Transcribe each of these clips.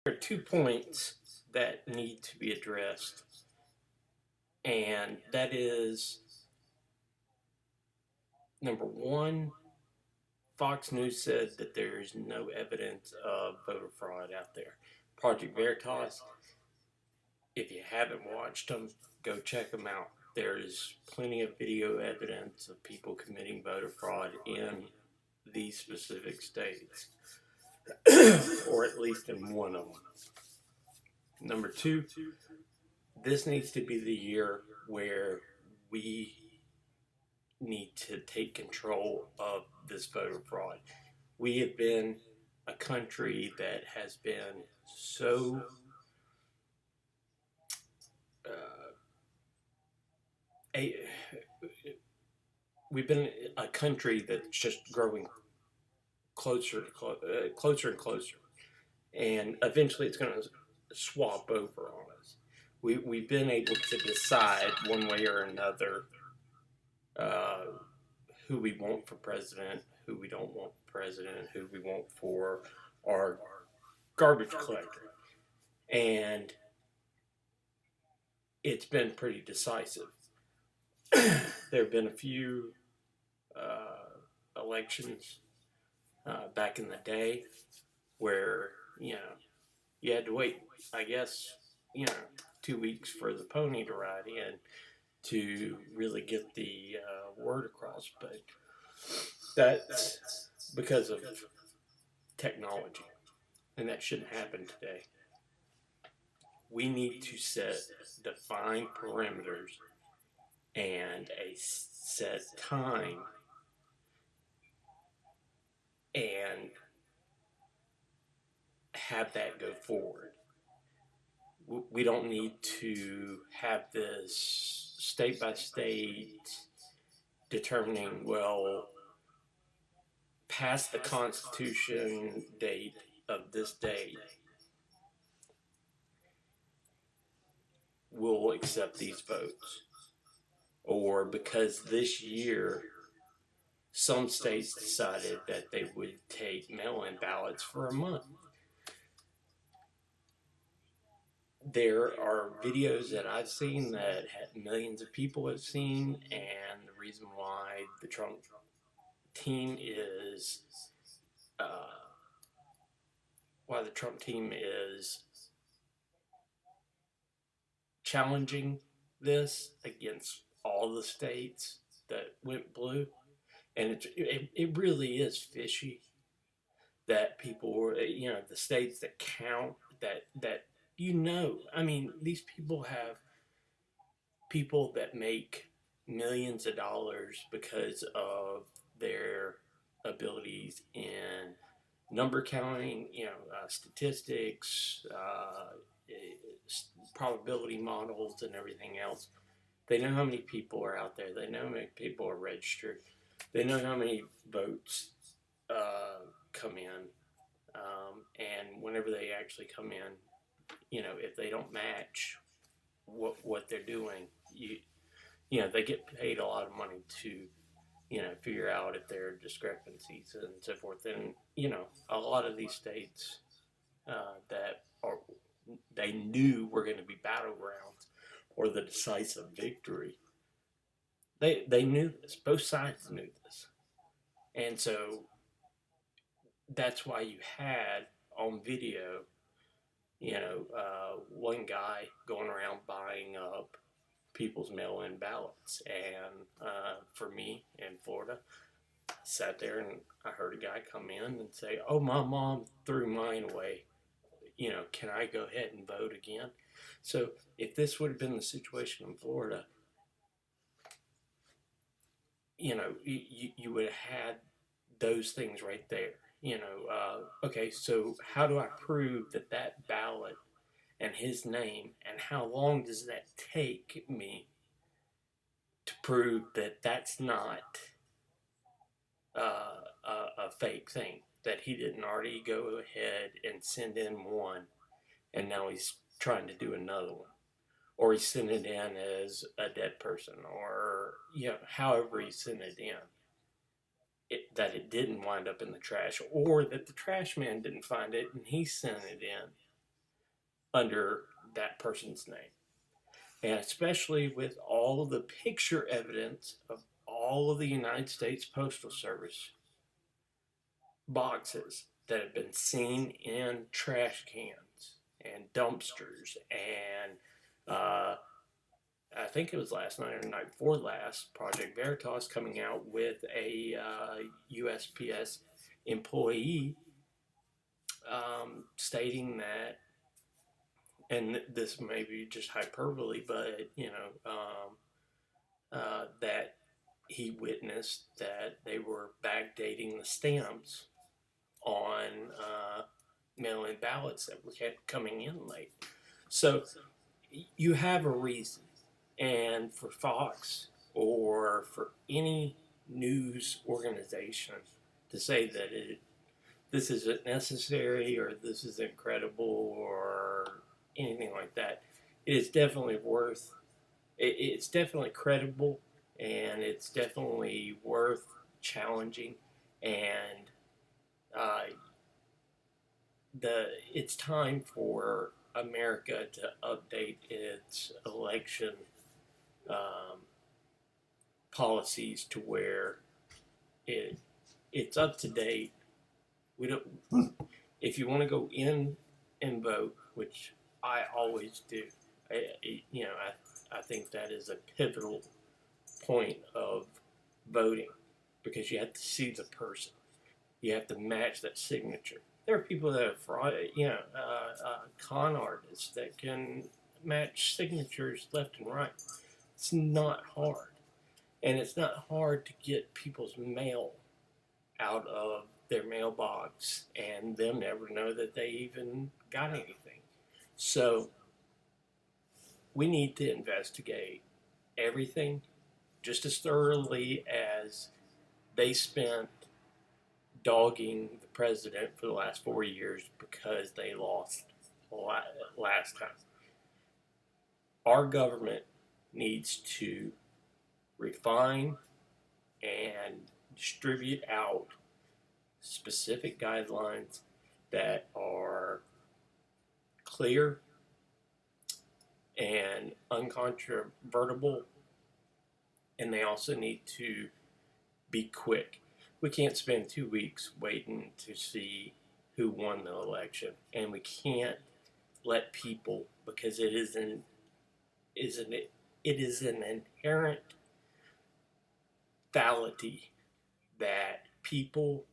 There are 2 points that need to be addressed, and that is number one, Fox News said that there's no evidence of voter fraud out there. Project Veritas, if you haven't watched them, go check them out. There's plenty of video evidence of people committing voter fraud in these specific states, or at least in one of them. Number two, this needs to be the year where we need to take control of this voter fraud. We have been a country that has been so we've been a country that's just growing closer and closer, and eventually it's going to swap over on us. We've been able to decide one way or another who we want for president, who we don't want for president, who we want for our garbage collector. And it's been pretty decisive. There have been a few elections back in the day where, you had to wait, I guess, 2 weeks for the pony to ride in to really get the word across. But that's because of technology, and that shouldn't happen today. We need to set defined parameters and a set time, and have that go forward. We don't need to have this state by state determining, well, past the Constitution date of this date, we'll accept these votes. Or because this year some states decided that they would take mail-in ballots for a month. There are videos that I've seen that millions of people have seen, and the reason why the Trump team is challenging this against all the states that went blue, and it really is fishy that people were, the states that count, that I mean, these people have people that make millions of dollars because of their abilities in number counting, statistics, probability models, and everything else. They know how many people are out there. They know how many people are registered. They know how many votes come in. And whenever they actually come in, if they don't match what they're doing, they get paid a lot of money to, figure out if there are discrepancies and so forth. And, a lot of these states they knew were going to be battlegrounds or the decisive victory. They knew this. Both sides knew this. And so that's why you had on video, one guy going around buying up people's mail-in ballots. And for me in Florida, I sat there and I heard a guy come in and say, "Oh, my mom threw mine away. Can I go ahead and vote again?" So if this would have been the situation in Florida, you would have had those things right there. Okay, so how do I prove that ballot and his name, and how long does that take me to prove that that's not a fake thing, that he didn't already go ahead and send in one and now he's trying to do another one, or he sent it in as a dead person, or however he sent it in, that it didn't wind up in the trash, or that the trash man didn't find it and he sent it in under that person's name. And especially with all of the picture evidence of all of the United States Postal Service boxes that have been seen in trash cans and dumpsters and I think it was last night or the night before last, Project Veritas coming out with a USPS employee stating that, and this may be just hyperbole, but that he witnessed that they were backdating the stamps on mail-in ballots that were kept coming in late. So you have a reason. And for Fox or for any news organization to say that this isn't necessary or this is incredible or anything like that, it is definitely it's definitely credible and it's definitely worth challenging. And uh, it's time for America to update its election um, policies to where it's up to date. We don't. If you want to go in and vote, which I always do, I think that is a pivotal point of voting because you have to see the person. You have to match that signature. There are people that have fraud, con artists that can match signatures left and right. It's not hard. And it's not hard to get people's mail out of their mailbox and them never know that they even got anything. So we need to investigate everything just as thoroughly as they spent dogging the president for the last 4 years because they lost last time. Our government needs to refine and distribute out specific guidelines that are clear and uncontrovertible, and they also need to be quick. We can't spend 2 weeks waiting to see who won the election, and we can't let people, because it is an inherent fallacy that people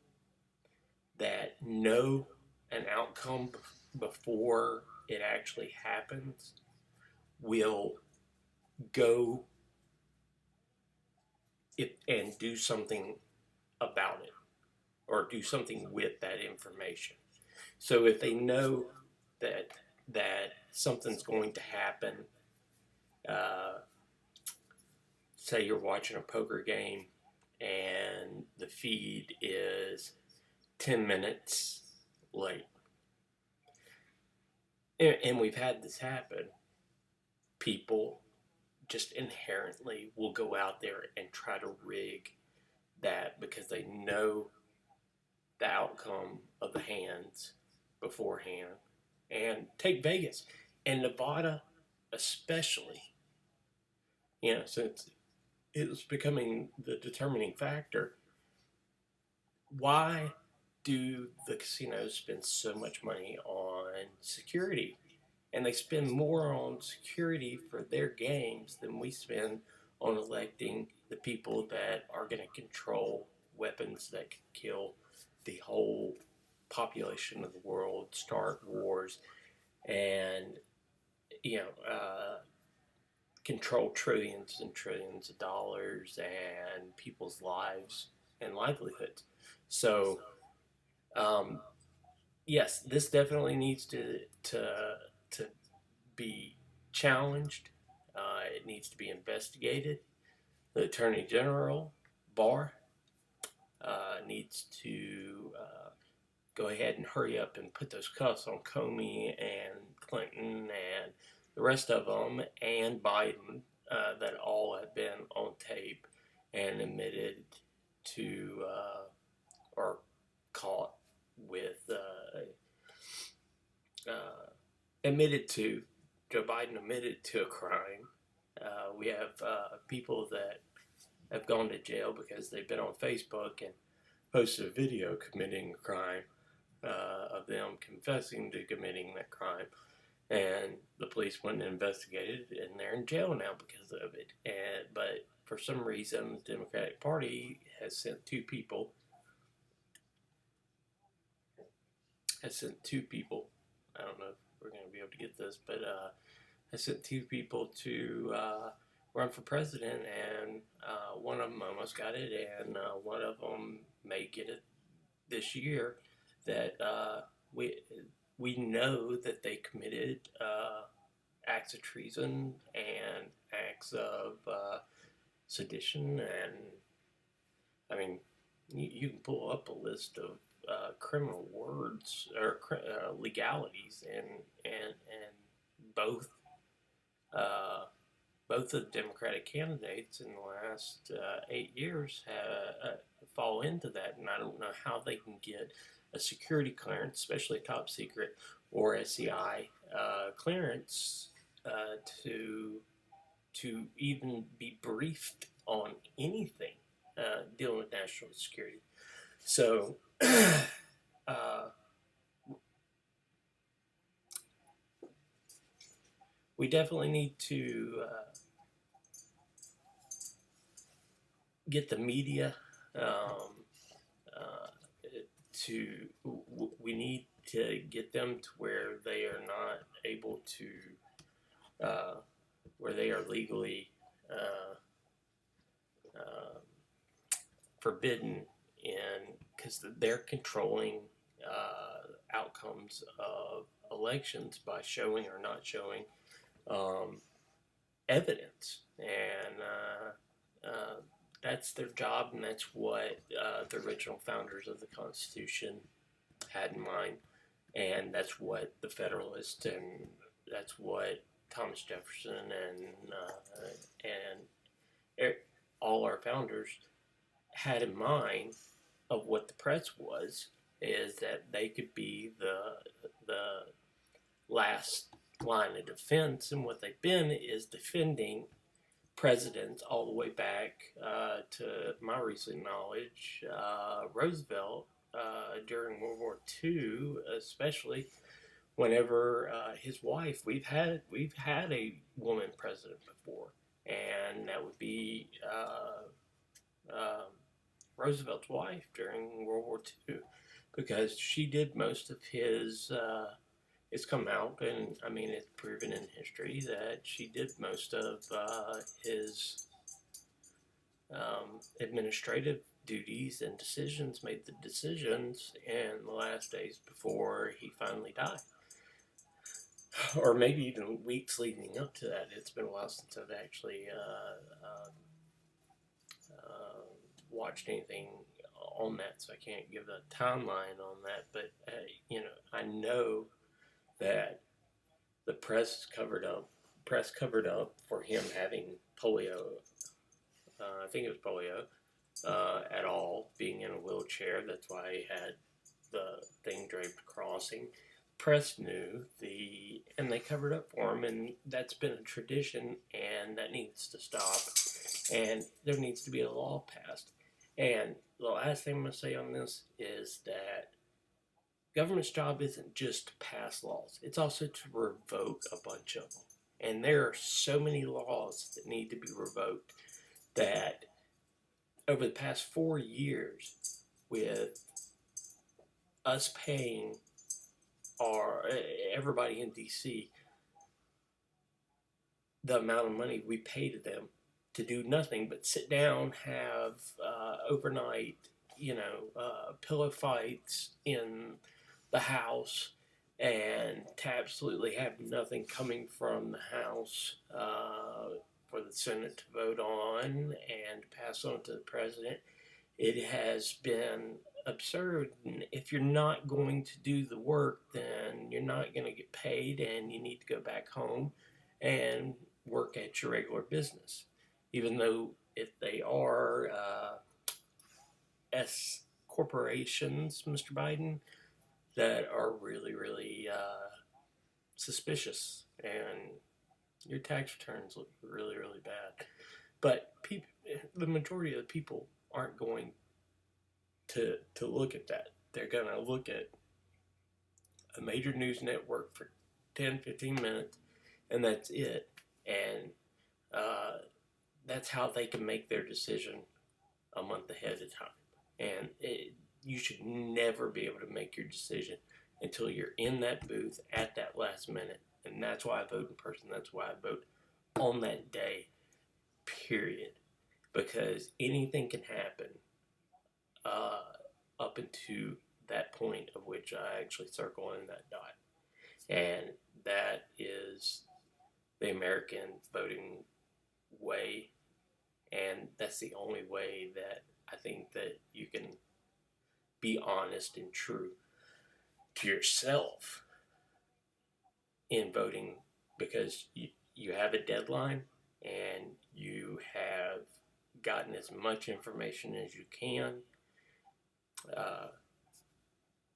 that know an outcome before it actually happens will go and do something about it or do something with that information. So if they know that something's going to happen, say you're watching a poker game and the feed is 10 minutes late, and we've had this happen, people just inherently will go out there and try to rig that because they know the outcome of the hands beforehand. And take Vegas and Nevada especially, since it was becoming the determining factor. Why do the casinos spend so much money on security? And they spend more on security for their games than we spend on electing the people that are going to control weapons that can kill the whole population of the world, start wars, and control trillions and trillions of dollars and people's lives and livelihoods. So, yes, this definitely needs to be challenged. It needs to be investigated. The Attorney General, Barr, needs to go ahead and hurry up and put those cuffs on Comey and Clinton and the rest of them and Biden that all have been on tape and admitted to or caught with admitted to, Joe Biden admitted to a crime. We have people that have gone to jail because they've been on Facebook and posted a video committing a crime, of them confessing to committing that crime. And the police went and investigated, and they're in jail now because of it. But for some reason, the Democratic Party has sent two people. I don't know if we're going to be able to get this, but has sent two people to run for president, and one of them almost got it, and one of them may get it this year. That we know that they committed acts of treason and acts of sedition, and I mean, you can pull up a list of criminal words or legalities, and both uh, both the Democratic candidates in the last 8 years fall into that, and I don't know how they can get a security clearance, especially top secret or SCI clearance, to even be briefed on anything dealing with national security. So uh, we definitely need to get the media uh, to. We need to get them to where they are not able to, where they are legally uh, uh, forbidden, in because they're controlling outcomes of elections by showing or not showing um, evidence, and that's their job, and that's what the original founders of the Constitution had in mind, and that's what the Federalists, and that's what Thomas Jefferson and all our founders had in mind of what the press was, is that they could be the last line of defense, and what they've been is defending presidents all the way back to my recent knowledge, Roosevelt during World War II, especially whenever his wife. We've had a woman president before, and that would be Roosevelt's wife during World War II, because she did most of his. It's come out, and I mean, it's proven in history that she did most of his administrative duties and decisions, made the decisions in the last days before he finally died. Or maybe even weeks leading up to that. It's been a while since I've actually watched anything on that, so I can't give a timeline on that. But I know that the press covered up for him having polio. I think it was polio at all, being in a wheelchair. That's why he had the thing draped across him. Press knew and they covered up for him, and that's been a tradition, and that needs to stop, and there needs to be a law passed. And the last thing I'm going to say on this is that government's job isn't just to pass laws, it's also to revoke a bunch of them. And there are so many laws that need to be revoked that over the past 4 years, with us paying everybody in DC the amount of money we pay to them to do nothing but sit down, have overnight, pillow fights in the House, and to absolutely have nothing coming from the House for the Senate to vote on and pass on to the president. It has been absurd. And if you're not going to do the work, then you're not going to get paid, and you need to go back home and work at your regular business. Even though if they are S corporations, Mr. Biden, that are really, really suspicious, and your tax returns look really, really bad. But the majority of the people aren't going to look at that. They're going to look at a major news network for 10, 15 minutes, and that's it. And uh, that's how they can make their decision a month ahead of time. And you should never be able to make your decision until you're in that booth at that last minute. And that's why I vote in person. That's why I vote on that day, period. Because anything can happen uh, up into that point of which I actually circle in that dot. And that is the American voting way. And that's the only way that I think that you can be honest and true to yourself in voting, because you have a deadline and you have gotten as much information as you can uh,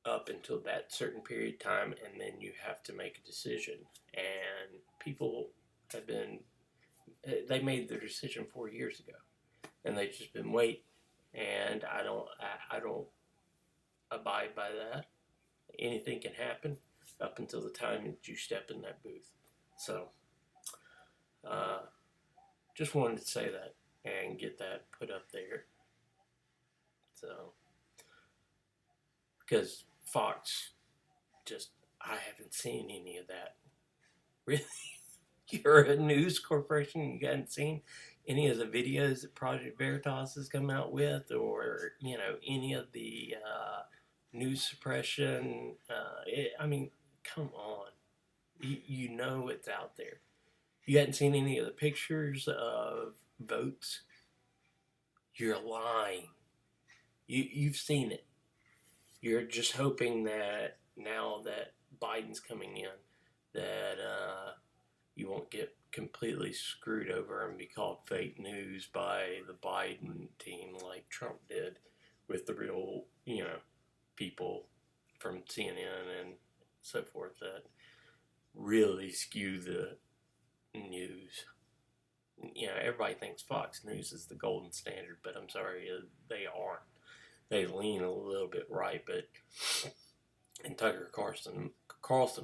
up until that certain period of time, and then you have to make a decision. And people have been, they made their decision 4 years ago, and they've just been waiting. And I don't abide by that. Anything can happen up until the time that you step in that booth. So, uh, just wanted to say that and get that put up there. So, because Fox, just, I haven't seen any of that. Really? You're a news corporation, you haven't seen any of the videos that Project Veritas has come out with, or, any of the news suppression. I mean, come on. You know it's out there. You hadn't seen any of the pictures of votes? You're lying. You've seen it. You're just hoping that now that Biden's coming in, that you won't get completely screwed over and be called fake news by the Biden team like Trump did with the real, people from CNN and so forth that really skew the news. Everybody thinks Fox News is the golden standard, but I'm sorry, they aren't. They lean a little bit right, but and Tucker Carlson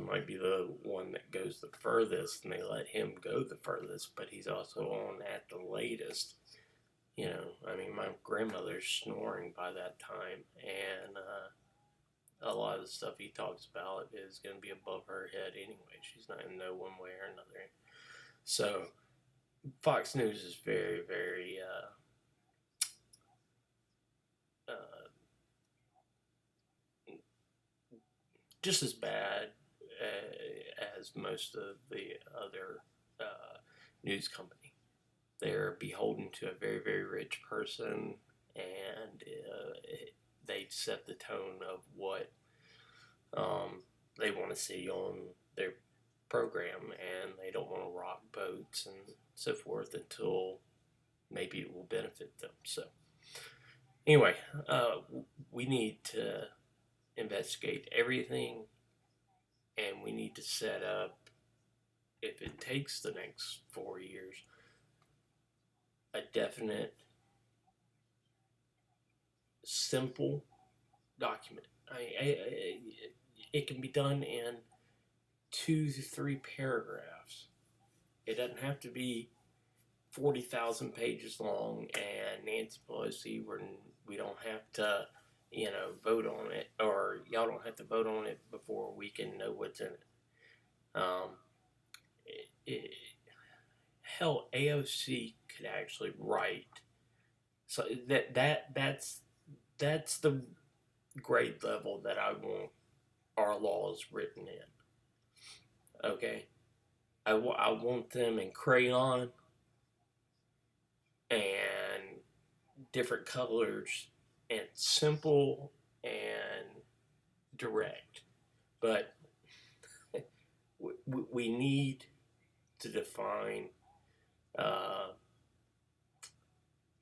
might be the one that goes the furthest, and they let him go the furthest, but he's also on at the latest. I mean, my grandmother's snoring by that time, and a lot of the stuff he talks about is going to be above her head anyway. She's not going to know one way or another. So, Fox News is very, very just as bad as most of the other news company. They're beholden to a very, very rich person, and they set the tone of what they want to see on their program, and they don't want to rock boats and so forth until maybe it will benefit them. So, anyway, we need to investigate everything, and we need to set up, if it takes the next 4 years, a definite, simple document. It can be done in 2 to 3 paragraphs. It doesn't have to be 40,000 pages long, and Nancy Pelosi, we don't have to, vote on it, or y'all don't have to vote on it before we can know what's in it. Hell, AOC could actually write. So that's the grade level that I want our laws written in. Okay, I want them in crayon and different colors and simple and direct. But we need to define,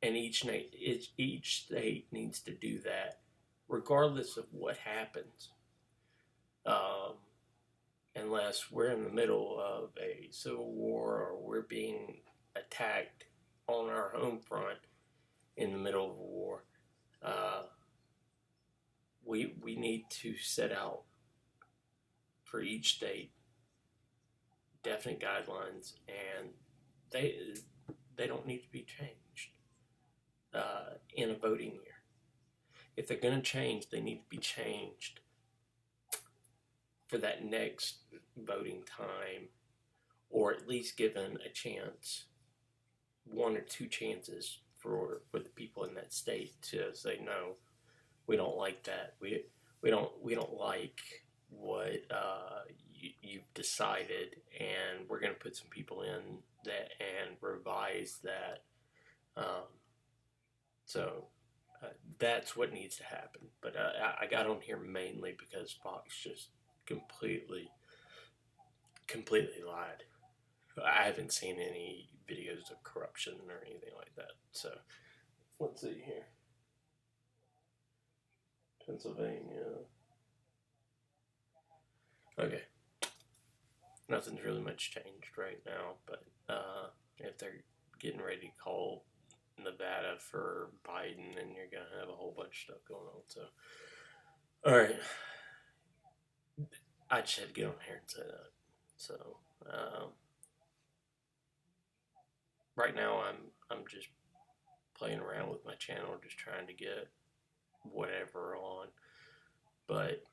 and each state needs to do that, regardless of what happens. And unless we're in the middle of a civil war or we're being attacked on our home front in the middle of a war. Uh, we need to set out for each state definite guidelines, and they they don't need to be changed in a voting year. If they're going to change, they need to be changed for that next voting time, or at least given a chance, one or two chances for the people in that state to say no, we don't like that. We don't like what you've decided, and we're going to put some people in that and revise that. Um, so that's what needs to happen. But I got on here mainly because Fox just completely lied. I haven't seen any videos of corruption or anything like that. So let's see here. Pennsylvania. Okay. Nothing's really much changed right now, but if they're getting ready to call Nevada for Biden, then you're going to have a whole bunch of stuff going on. So, all right. I just had to get on here and say that. So, um, right now I'm just playing around with my channel, just trying to get whatever on. But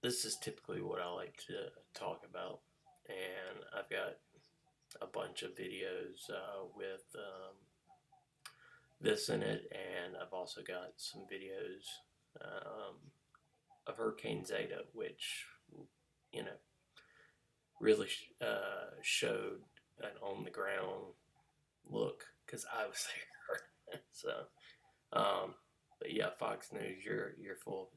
this is typically what I like to talk about, and I've got a bunch of videos with this in it, and I've also got some videos um, of Hurricane Zeta, which you know really showed an on the ground look because I was there. So, but yeah, Fox News, you're full